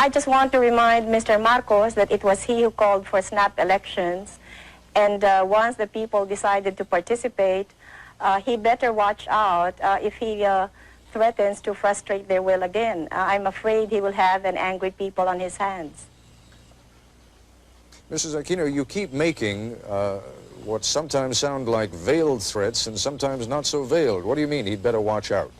I just want to remind Mr. Marcos that it was he who called for snap elections. And once the people decided to participate, he better watch out if he threatens to frustrate their will again. I'm afraid he will have an angry people on his hands. Mrs. Aquino, you keep making what sometimes sound like veiled threats and sometimes not so veiled. What do you mean he'd better watch out?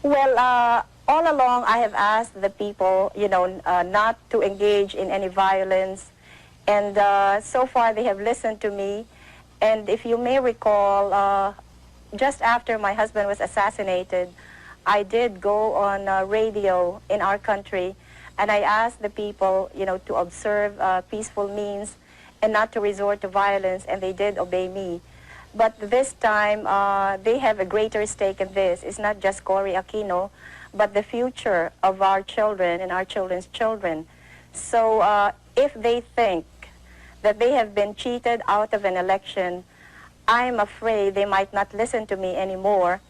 Well, all along I have asked the people, you know, not to engage in any violence. And so far they have listened to me. And if you may recall, just after my husband was assassinated, I did go on radio in our country, and I asked the people, you know, to observe peaceful means and not to resort to violence, and they did obey me. But this time, they have a greater stake in this. It's not just Cory Aquino, but the future of our children and our children's children. So if they think that they have been cheated out of an election, I'm afraid they might not listen to me anymore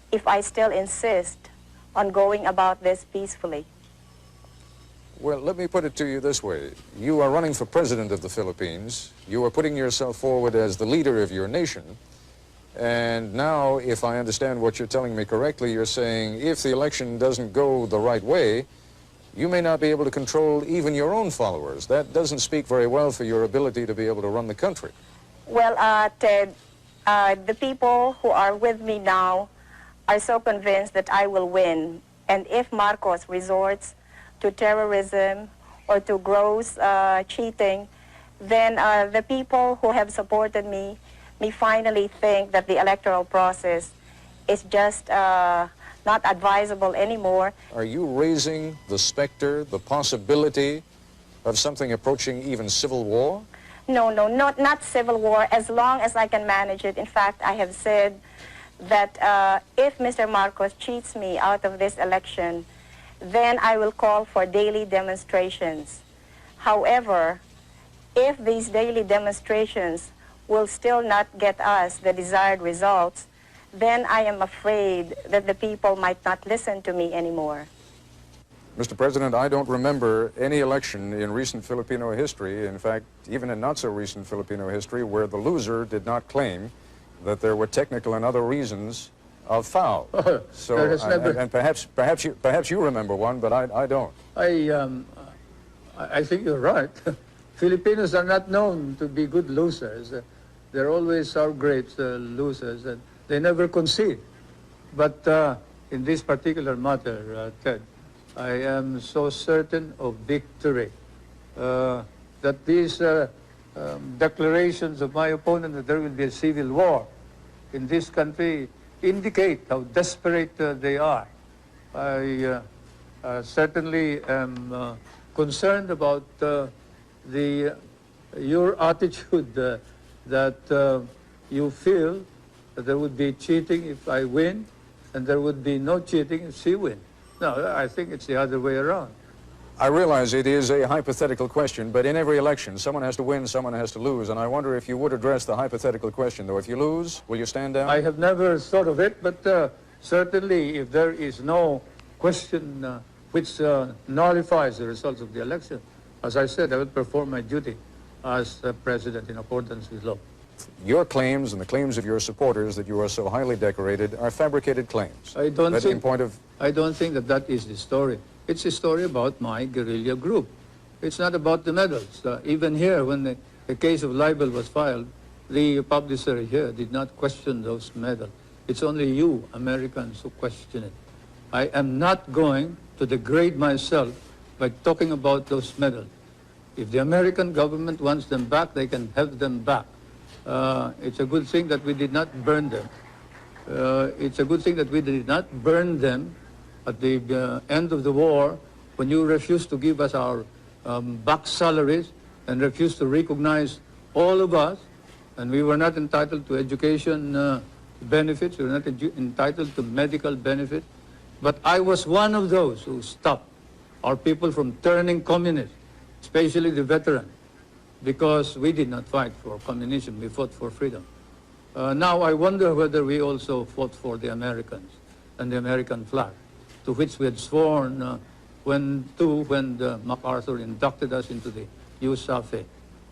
if I still insist on going about this peacefully. Well, let me put it to you this way. You are running for president of the Philippines. You are putting yourself forward as the leader of your nation. And now, if I understand what you're telling me correctly, you're saying if the election doesn't go the right way, you may not be able to control even your own followers. That doesn't speak very well for your ability to be able to run the country. Well, Ted, the people who are with me now are so convinced that I will win. And if Marcos resorts to terrorism or to gross cheating, then the people who have supported me may finally think that the electoral process is just not advisable anymore. Are you raising the specter, the possibility of something approaching even civil war? No, not civil war, as long as I can manage it. In fact, I have said that if Mr. Marcos cheats me out of this election, then I will call for daily demonstrations. However, if these daily demonstrations will still not get us the desired results, then I am afraid that the people might not listen to me anymore. Mr. President, I don't remember any election in recent Filipino history, in fact, even in not so recent Filipino history, where the loser did not claim that there were technical and other reasons of foul. So, and perhaps you remember one, but I don't. I think you're right. Filipinos are not known to be good losers. They're always our great losers, and they never concede. But in this particular matter, Ted, I am so certain of victory that these declarations of my opponent that there will be a civil war in this country indicate how desperate they are. I certainly am concerned about your attitude that you feel that there would be cheating if I win, and there would be no cheating if she wins. No, I think it's the other way around. I realize it is a hypothetical question, but in every election, someone has to win, someone has to lose, and I wonder if you would address the hypothetical question, though. If you lose, will you stand down? I have never thought of it, but certainly if there is no question which nullifies the results of the election, as I said, I will perform my duty as president in accordance with law. Your claims and the claims of your supporters that you are so highly decorated are fabricated claims. I don't think that that is the story. It's a story about my guerrilla group. It's not about the medals. Even here, when the case of libel was filed, the publisher here did not question those medals. It's only you, Americans, who question it. I am not going to degrade myself by talking about those medals. If the American government wants them back, they can have them back. It's a good thing that we did not burn them. It's a good thing that we did not burn them at the end of the war, when you refused to give us our back salaries and refused to recognize all of us, and we were not entitled to education benefits, we were not entitled to medical benefits. But I was one of those who stopped our people from turning communist, especially the veterans, because we did not fight for communism, we fought for freedom. Now I wonder whether we also fought for the Americans and the American flag, to which we had sworn when MacArthur inducted us into the USAFE.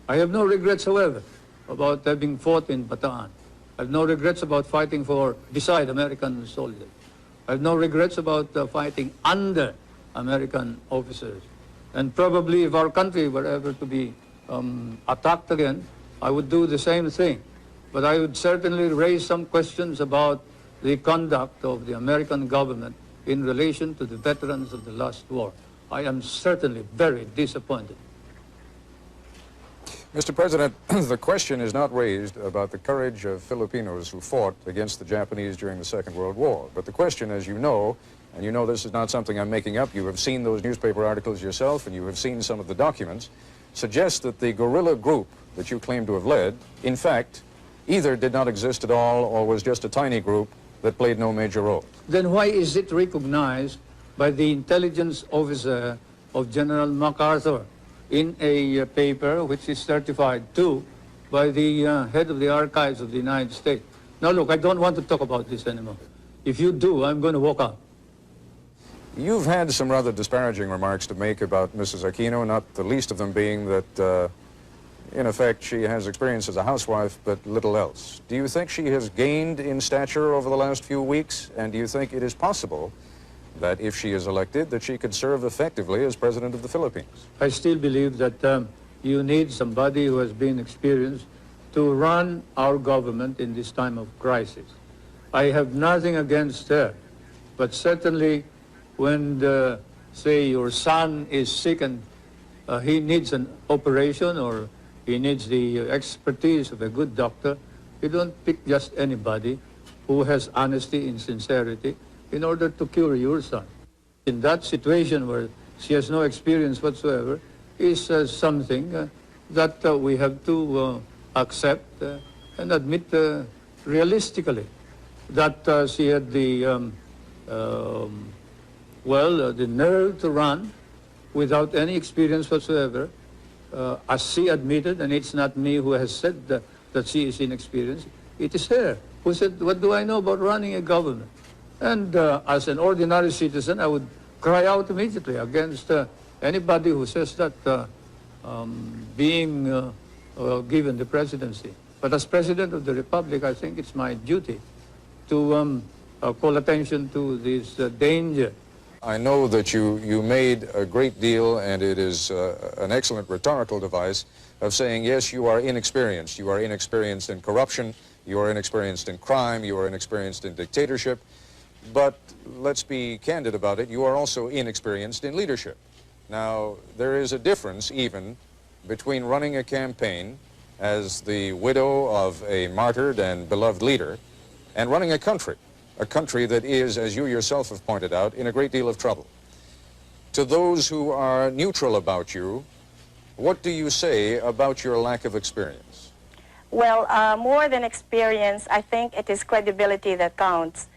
I have no regrets, however, about having fought in Bataan. I have no regrets about fighting beside American soldiers. I have no regrets about fighting under American officers. And probably if our country were ever to be attacked again, I would do the same thing. But I would certainly raise some questions about the conduct of the American government in relation to the veterans of the last war. I am certainly very disappointed. Mr. President, the question is not raised about the courage of Filipinos who fought against the Japanese during the Second World War. But the question, as you know, and you know this is not something I'm making up, you have seen those newspaper articles yourself and you have seen some of the documents, suggests that the guerrilla group that you claim to have led, in fact, either did not exist at all or was just a tiny group that played no major role. Then why is it recognized by the intelligence officer of General MacArthur in a paper which is certified too by the head of the archives of the United States? Now look, I don't want to talk about this anymore. If you do, I'm going to walk out. You've had some rather disparaging remarks to make about Mrs. Aquino, not the least of them being that, in effect, she has experience as a housewife, but little else. Do you think she has gained in stature over the last few weeks? And do you think it is possible that if she is elected, that she could serve effectively as President of the Philippines? I still believe that you need somebody who has been experienced to run our government in this time of crisis. I have nothing against her, but certainly when, say, your son is sick and he needs an operation or he needs the expertise of a good doctor, you don't pick just anybody who has honesty and sincerity in order to cure your son. In that situation where she has no experience whatsoever is something that we have to accept and admit realistically that she had the nerve to run without any experience whatsoever, as she admitted, and it's not me who has said that she is inexperienced, it is her who said, what do I know about running a government? And as an ordinary citizen, I would cry out immediately against anybody who says that being given the presidency. But as President of the Republic, I think it's my duty to call attention to this danger. I know that you made a great deal, and it is an excellent rhetorical device, of saying, yes, you are inexperienced. You are inexperienced in corruption, you are inexperienced in crime, you are inexperienced in dictatorship. But let's be candid about it, you are also inexperienced in leadership. Now, there is a difference even between running a campaign as the widow of a martyred and beloved leader and running a country that is, as you yourself have pointed out, in a great deal of trouble. To those who are neutral about you, what do you say about your lack of experience? Well, more than experience, I think it is credibility that counts.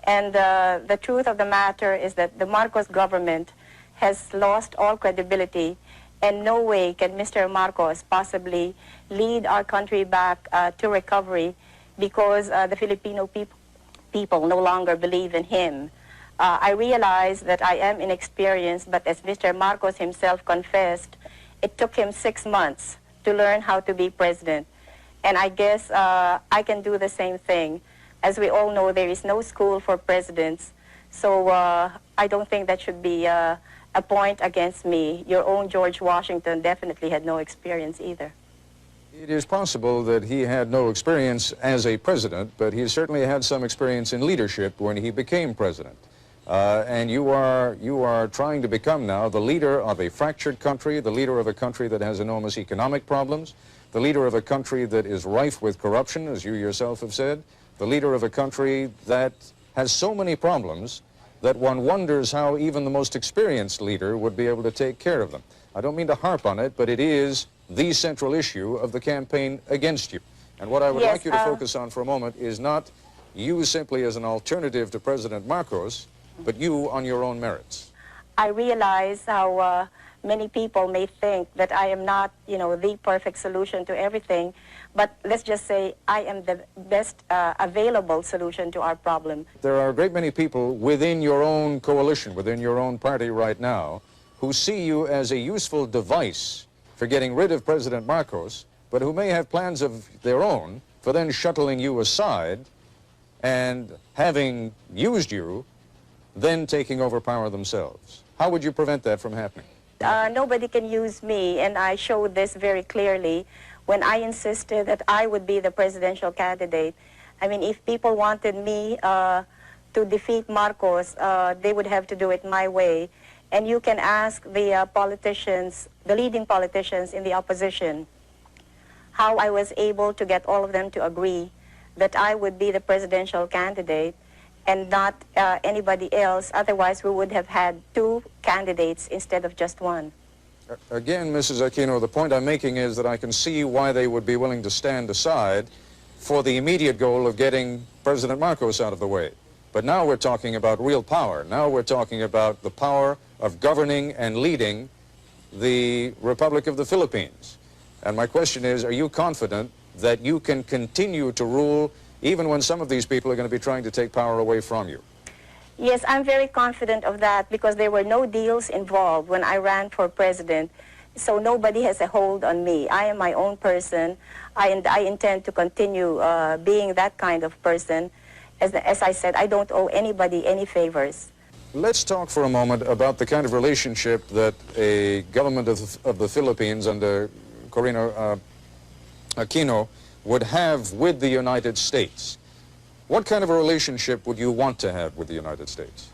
And the truth of the matter is that the Marcos government has lost all credibility, and no way can Mr. Marcos possibly lead our country back to recovery because the Filipino people no longer believe in him. I realize that I am inexperienced, but as Mr. Marcos himself confessed, it took him 6 months to learn how to be president. And I guess I can do the same thing. As we all know, there is no school for presidents, so I don't think that should be a point against me. Your own George Washington definitely had no experience either. It is possible that he had no experience as a president, but he certainly had some experience in leadership when he became president. And you are trying to become now the leader of a fractured country, the leader of a country that has enormous economic problems, the leader of a country that is rife with corruption, as you yourself have said, the leader of a country that has so many problems that one wonders how even the most experienced leader would be able to take care of them. I don't mean to harp on it, but it is the central issue of the campaign against you. And what I would like you to focus on for a moment is not you simply as an alternative to President Marcos, but you on your own merits. I realize how many people may think that I am not, the perfect solution to everything, but let's just say I am the best available solution to our problem. There are a great many people within your own coalition, within your own party right now, who see you as a useful device for getting rid of President Marcos, but who may have plans of their own for then shuttling you aside and, having used you, then taking over power themselves. How would you prevent that from happening? Nobody can use me, and I showed this very clearly when I insisted that I would be the presidential candidate. I mean, if people wanted me to defeat Marcos, they would have to do it my way. And you can ask the politicians, the leading politicians in the opposition, how I was able to get all of them to agree that I would be the presidential candidate and not anybody else. Otherwise, we would have had two candidates instead of just one. Again, Mrs. Aquino, the point I'm making is that I can see why they would be willing to stand aside for the immediate goal of getting President Marcos out of the way. But now we're talking about real power. Now we're talking about the power of governing and leading the Republic of the Philippines. And my question is, are you confident that you can continue to rule even when some of these people are going to be trying to take power away from you? Yes, I'm very confident of that because there were no deals involved when I ran for president. So nobody has a hold on me. I am my own person. I intend to continue being that kind of person. As I said, I don't owe anybody any favors. Let's talk for a moment about the kind of relationship that a government of the Philippines under Cory Aquino would have with the United States. What kind of a relationship would you want to have with the United States?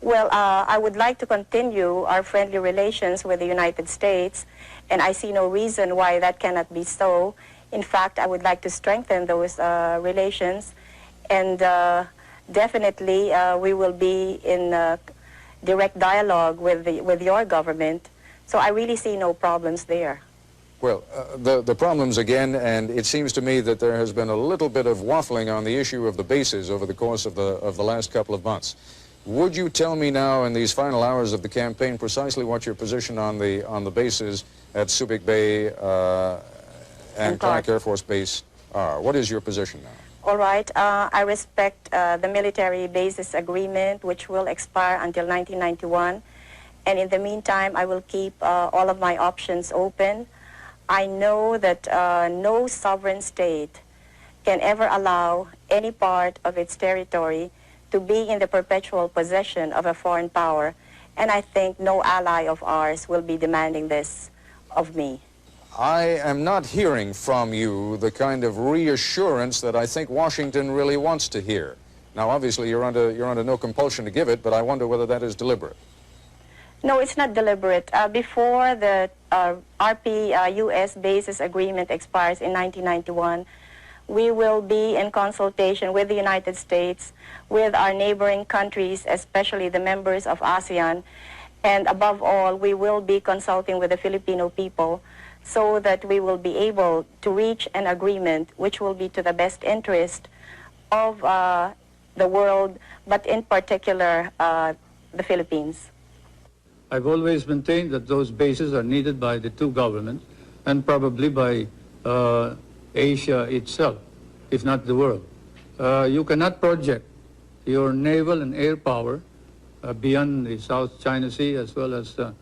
Well, I would like to continue our friendly relations with the United States, and I see no reason why that cannot be so. In fact, I would like to strengthen those relations, and definitely we will be in direct dialogue with your government, so I really see no problems there. Well, the problems again, and it seems to me that there has been a little bit of waffling on the issue of the bases over the course of the last couple of months. Would you tell me now in these final hours of the campaign precisely what your position on the bases at Subic Bay and Clark Air Force Base are? What is your position now? All right. I respect the military bases agreement, which will expire until 1991. And in the meantime, I will keep all of my options open. I know that no sovereign state can ever allow any part of its territory to be in the perpetual possession of a foreign power, and I think no ally of ours will be demanding this of me. I am not hearing from you the kind of reassurance that I think Washington really wants to hear. Now, obviously, you're under no compulsion to give it, but I wonder whether that is deliberate. No, it's not deliberate. Before the RP-U.S. bases agreement expires in 1991, we will be in consultation with the United States, with our neighboring countries, especially the members of ASEAN, and above all, we will be consulting with the Filipino people so that we will be able to reach an agreement which will be to the best interest of the world, but in particular, the Philippines. I've always maintained that those bases are needed by the two governments and probably by Asia itself, if not the world. You cannot project your naval and air power beyond the South China Sea as well as to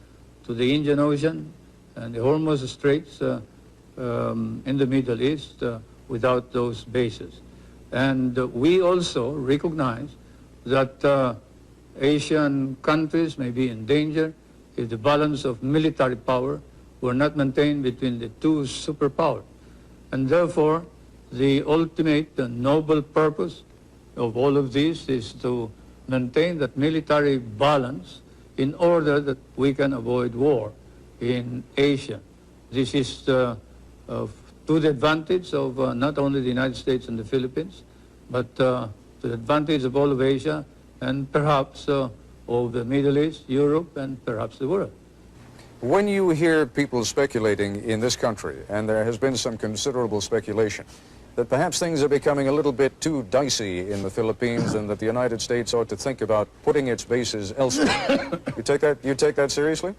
the Indian Ocean and the Hormuz Straits in the Middle East without those bases. And we also recognize that Asian countries may be in danger if the balance of military power were not maintained between the two superpowers. And therefore, the ultimate noble purpose of all of this is to maintain that military balance in order that we can avoid war in Asia. This is to the advantage of not only the United States and the Philippines, but to the advantage of all of Asia and perhaps of the Middle East, Europe, and perhaps the world. When you hear people speculating in this country, and there has been some considerable speculation, that perhaps things are becoming a little bit too dicey in the Philippines and that the United States ought to think about putting its bases elsewhere, you take that seriously?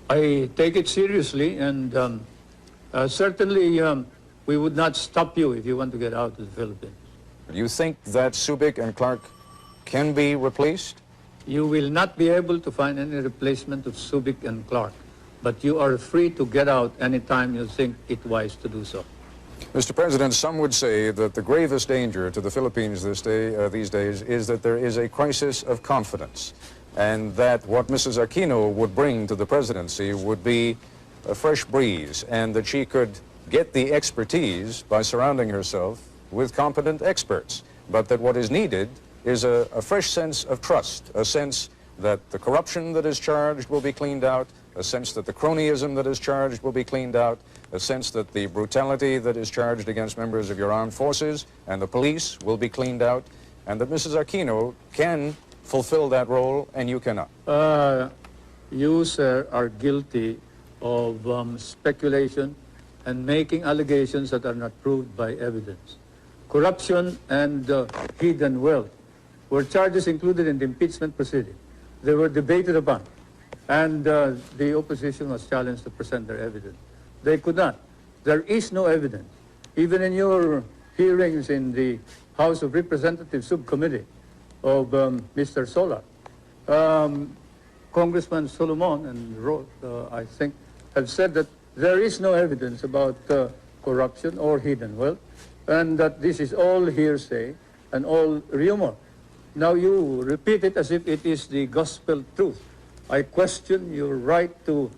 I take it seriously, and certainly we would not stop you if you want to get out of the Philippines. Do you think that Subic and Clark can be replaced? You will not be able to find any replacement of Subic and Clark, but you are free to get out anytime you think it wise to do so. Mr. President, some would say that the gravest danger to the Philippines these days is that there is a crisis of confidence, and that what Mrs. Aquino would bring to the presidency would be a fresh breeze, and that she could get the expertise by surrounding herself with competent experts, but that what is needed is a fresh sense of trust, a sense that the corruption that is charged will be cleaned out, a sense that the cronyism that is charged will be cleaned out, a sense that the brutality that is charged against members of your armed forces and the police will be cleaned out, and that Mrs. Aquino can fulfill that role and you cannot. You, sir, are guilty of speculation and making allegations that are not proved by evidence. Corruption and hidden wealth were charges included in the impeachment proceeding. They were debated upon, and the opposition was challenged to present their evidence. They could not. There is no evidence. Even in your hearings in the House of Representatives subcommittee of Mr. Solar, Congressman Solomon and Roth, I think, have said that there is no evidence about corruption or hidden wealth, and that this is all hearsay and all rumor. Now you repeat it as if it is the gospel truth. I question your right to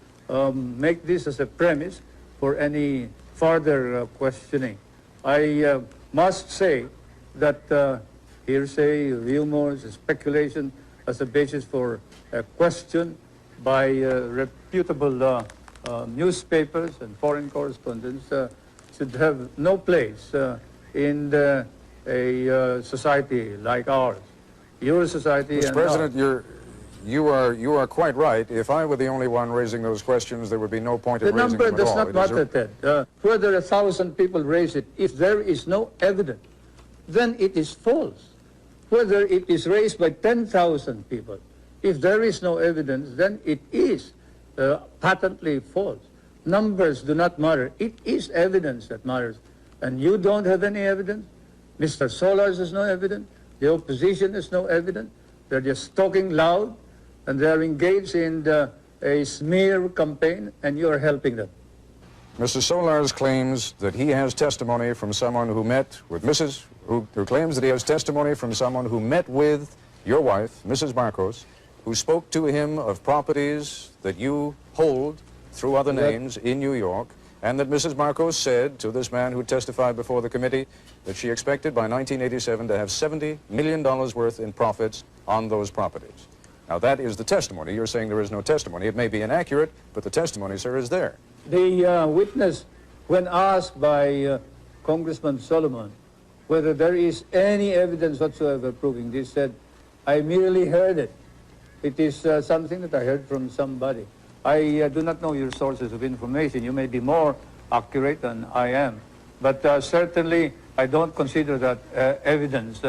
make this as a premise for any further questioning. I must say that hearsay, rumors, speculation as a basis for a question by reputable newspapers and foreign correspondents should have no place in a society like ours. Your society Mr. and President, ours. you are quite right. If I were the only one raising those questions, there would be no point in The raising them number at does all. not matter, Ted. Whether 1,000 people raise it, if there is no evidence, then it is false. Whether it is raised by 10,000 people, if there is no evidence, then it is patently false. Numbers do not matter. It is evidence that matters. And you don't have any evidence. Mr. Solars has no evidence. The opposition has no evidence. They're just talking loud, and they're engaged in a smear campaign, and you're helping them. Mr. Solars claims that he has testimony from someone who met with who claims that he has testimony from someone who met with your wife, Mrs. Marcos, who spoke to him of properties that you hold through other names in New York, and that Mrs. Marcos said to this man who testified before the committee that she expected by 1987 to have $70 million worth in profits on those properties. Now, that is the testimony. You're saying there is no testimony. It may be inaccurate, but the testimony, sir, is there. The witness, when asked by Congressman Solomon whether there is any evidence whatsoever proving this, said, I merely heard it. It is something that I heard from somebody. I do not know your sources of information. You may be more accurate than I am. But certainly, I don't consider that evidence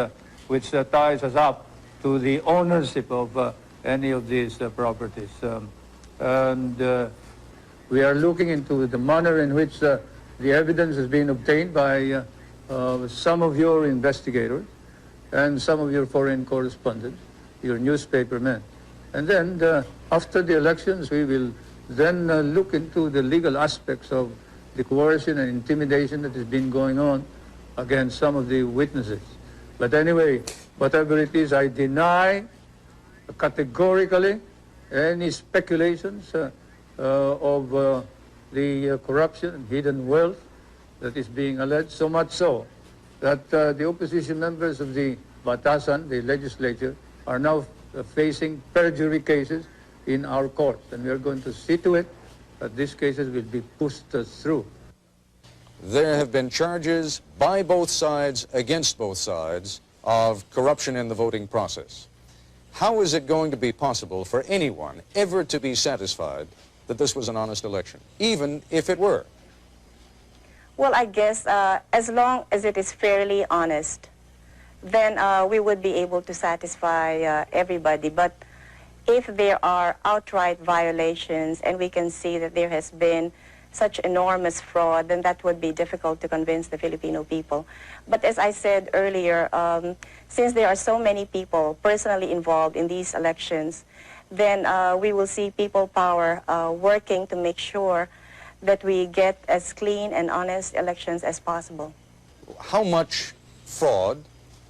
which ties us up to the ownership of any of these properties. We are looking into the manner in which the evidence has been obtained by some of your investigators and some of your foreign correspondents, your newspapermen. And then after the elections, we will then look into the legal aspects of the coercion and intimidation that has been going on against some of the witnesses. But anyway, whatever it is, I deny categorically any speculations of the corruption and hidden wealth that is being alleged, so much so that the opposition members of the Batasan, the legislature, are now facing perjury cases in our courts, and we are going to see to it that these cases will be pushed through. There have been charges by both sides, against both sides, of corruption in the voting process. How is it going to be possible for anyone ever to be satisfied that this was an honest election, even if it were? Well, I guess as long as it is fairly honest, then we would be able to satisfy everybody. But if there are outright violations and we can see that there has been such enormous fraud, then that would be difficult to convince the Filipino people. But as I said earlier, since there are so many people personally involved in these elections, then we will see people power working to make sure that we get as clean and honest elections as possible. How much fraud,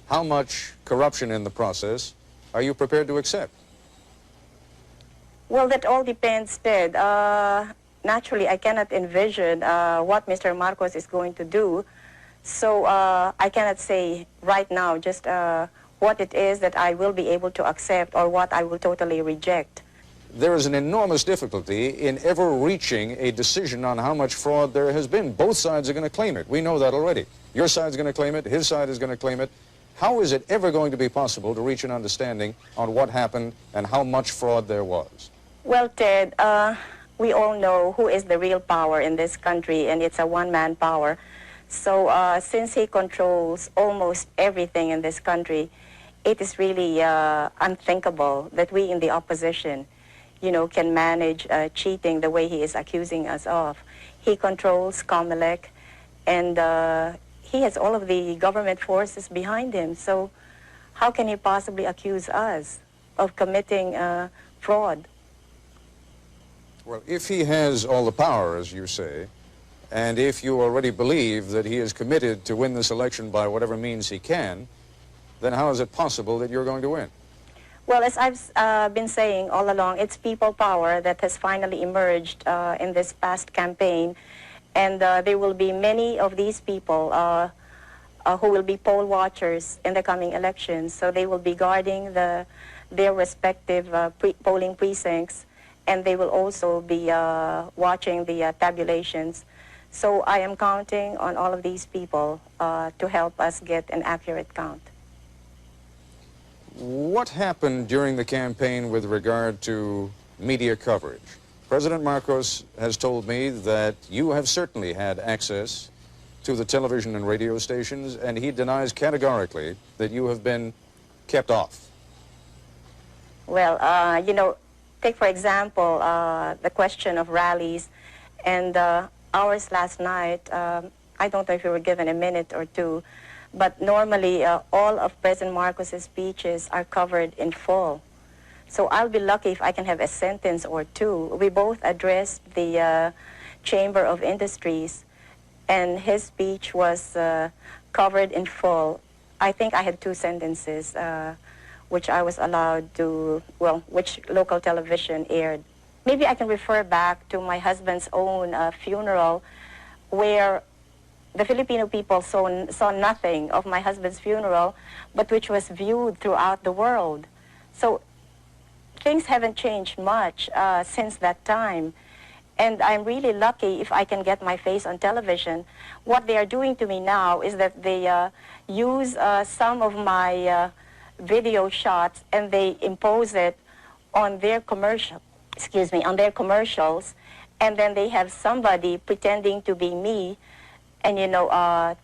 how much corruption in the process are you prepared to accept? Well, that all depends, Ted. Naturally, I cannot envision what Mr. Marcos is going to do. So I cannot say right now just what it is that I will be able to accept or what I will totally reject. There is an enormous difficulty in ever reaching a decision on how much fraud there has been. Both sides are going to claim it. We know that already. Your side's going to claim it. His side is going to claim it. How is it ever going to be possible to reach an understanding on what happened and how much fraud there was? Well, Ted, we all know who is the real power in this country, and it's a one-man power. So since he controls almost everything in this country, it is really unthinkable that we in the opposition, you know, can manage cheating the way he is accusing us of. He controls COMELEC, and he has all of the government forces behind him. So how can he possibly accuse us of committing fraud? Well, if he has all the power, as you say, and if you already believe that he is committed to win this election by whatever means he can, then how is it possible that you're going to win? Well, as I've been saying all along, it's people power that has finally emerged in this past campaign. And there will be many of these people who will be poll watchers in the coming elections. So they will be guarding their respective polling precincts, and they will also be watching the tabulations. So I am counting on all of these people to help us get an accurate count. What happened during the campaign with regard to media coverage? President Marcos has told me that you have certainly had access to the television and radio stations, and he denies categorically that you have been kept off. Well, you know, take for example the question of rallies, and ours last night, I don't know if you were given a minute or two, but normally all of President Marcos's speeches are covered in full. So I'll be lucky if I can have a sentence or two. We both addressed the Chamber of Industries, and his speech was covered in full. I think I had two sentences, which I was allowed to, well, which local television aired. Maybe I can refer back to my husband's own funeral, where the Filipino people saw nothing of my husband's funeral, but which was viewed throughout the world. So things haven't changed much since that time. And I'm really lucky if I can get my face on television. What they are doing to me now is that they use some of my video shots and they impose it on their commercials, and then they have somebody pretending to be me and, you know,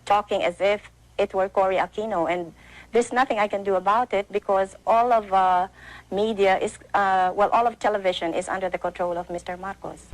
talking as if it were Cory Aquino. And there's nothing I can do about it because all of media is, well, all of television is under the control of Mr. Marcos.